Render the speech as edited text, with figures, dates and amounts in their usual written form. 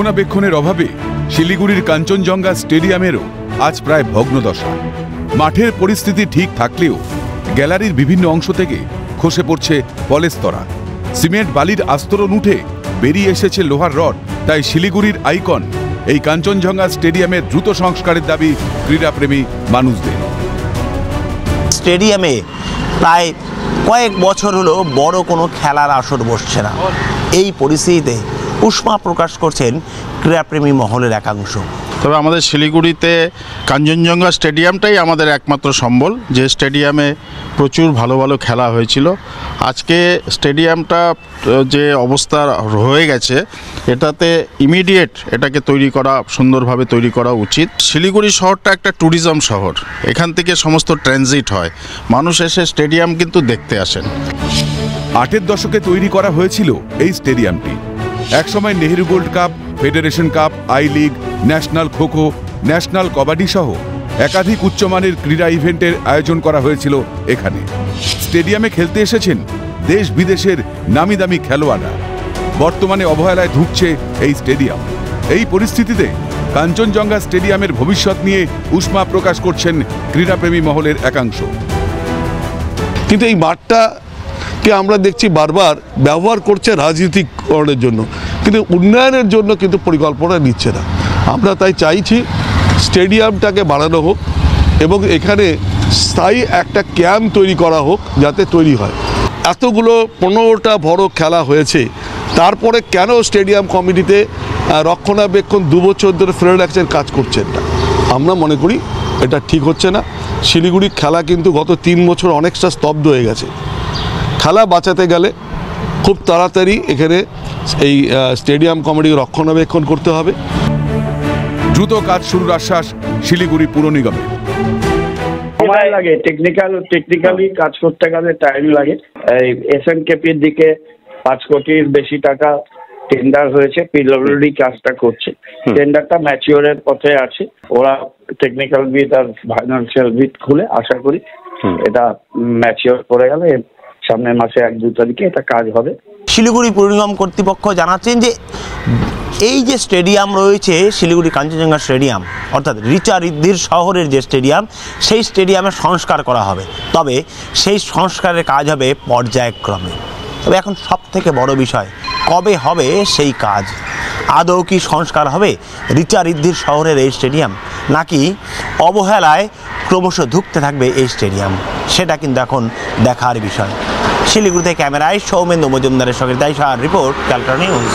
রক্ষণাবেক্ষণের অভাবে শিলিগুড়ির কাঞ্চনজঙ্ঘা স্টেডিয়ামেরও আজ প্রায় ভগ্নদশা। মাঠের পরিস্থিতি ঠিক থাকলেও গ্যালারির বিভিন্ন অংশ থেকে খসে পড়ছে পলেস্তরা, সিমেন্ট বালির আস্তরণ উঠে বেরিয়ে এসেছে লোহার রড। তাই শিলিগুড়ির আইকন এই কাঞ্চনজঙ্ঘা স্টেডিয়ামের দ্রুত সংস্কারের দাবি ক্রীড়াপ্রেমী মানুষদের। স্টেডিয়ামে প্রায় কয়েক বছর হলো বড় কোনো খেলার আসর বসছে না। এই পরিস্থিতিতে উষ্মা প্রকাশ করছেন ক্রীড়াপ্রেমী মহলের একাংশ। তবে আমাদের শিলিগুড়িতে কাঞ্চনজঙ্ঘা স্টেডিয়ামটাই আমাদের একমাত্র সম্বল, যে স্টেডিয়ামে প্রচুর ভালো ভালো খেলা হয়েছিল। আজকে স্টেডিয়ামটা যে অবস্থা হয়ে গেছে, এটাতে ইমিডিয়েট এটাকে তৈরি করা, সুন্দরভাবে তৈরি করা উচিত। শিলিগুড়ি শহরটা একটা ট্যুরিজম শহর, এখান থেকে সমস্ত ট্রানজিট হয়, মানুষ এসে স্টেডিয়াম কিন্তু দেখতে আসেন। ৮এর দশকে তৈরি করা হয়েছিল এই স্টেডিয়ামটি। একসময় Nehru gold cup, federation cup, I league, national kho kho, national kabaddi সহ একাধিক উচ্চমানের ক্রীড়া ইভেন্টের আয়োজন করা হয়েছিল এখানে। স্টেডিয়ামে খেলতে এসেছেন দেশ বিদেশের নামি দামি খেলোয়াড়রা। বর্তমানে অবহেলায় ধুঁকছে এই স্টেডিয়াম। এই পরিস্থিতিতে কাঞ্চনজঙ্ঘা স্টেডিয়ামের ভবিষ্যৎ নিয়ে উষ্মা প্রকাশ করছেন ক্রীড়াপ্রেমী মহলের একাংশ। কিন্তু এই মাঠটাকে আমরা দেখছি বারবার ব্যবহার করছে রাজনীতিকরণের জন্য, কিন্তু উন্নয়নের জন্য কিন্তু পরিকল্পনা নিচ্ছে না। আমরা তাই চাইছি স্টেডিয়ামটাকে বাড়ানো হোক এবং এখানে স্থায়ী একটা ক্যাম্প তৈরি করা হোক, যাতে তৈরি হয়। এতগুলো 15টা বড় খেলা হয়েছে, তারপরে কেন স্টেডিয়াম কমিটিতে রক্ষণাবেক্ষণ 2 বছর ধরে ফেলে রাখছেন, কাজ করছেন না? আমরা মনে করি এটা ঠিক হচ্ছে না। শিলিগুড়ির খেলা কিন্তু গত 3 বছর অনেকটা স্তব্ধ হয়ে গেছে। খেলা বাঁচাতে গেলে খুব তাড়াতাড়ি এখানে এই স্টেডিয়াম কমিটি রক্ষণাবেক্ষণ করতে হবে। দ্রুত কাজ শুরুর আশ্বাস শিলিগুড়ি পুর নিগমের। সময় লাগে, টেকনিক্যালি কাজ করতে গেলে টাইম লাগে। এই এসএনকেপির দিকে 5 কোটির বেশি টাকা টেন্ডার হয়েছে, পিডব্লিউডি কাজটা করছে। টেন্ডারটা ম্যাচিওরের পথে আছে। ওরা টেকনিক্যাল বিট আর ফাইন্যান্সিয়াল বিট খুলে আশা করি এটা ম্যাচিওর করে গেলে সামনের মাসে 1-2 তারিখে এটা কাজ হবে। শিলিগুড়ি পুর নিগম কর্তৃপক্ষ জানাচ্ছেন যে এই যে স্টেডিয়াম রয়েছে শিলিগুড়ি কাঞ্চনজঙ্ঘা স্টেডিয়াম, অর্থাৎ রিচা ঋদ্ধির শহরের যে স্টেডিয়াম, সেই স্টেডিয়ামের সংস্কার করা হবে। তবে সেই সংস্কারের কাজ হবে পর্যায়ক্রমে। তবে এখন সব থেকে বড় বিষয়, কবে হবে সেই কাজ? আদৌ কি সংস্কার হবে রিচা ঋদ্ধির শহরের এই স্টেডিয়াম, নাকি অবহেলায় ক্রমশ ধুঁকতে থাকবে এই স্টেডিয়াম? সেটা কিন্তু এখন দেখার বিষয়। শিলিগুড়িতে ক্যামেরায় সৌমেন্দু মজুমদারের সঙ্গে দাইশার রিপোর্ট, ক্যালকাটা নিউজ।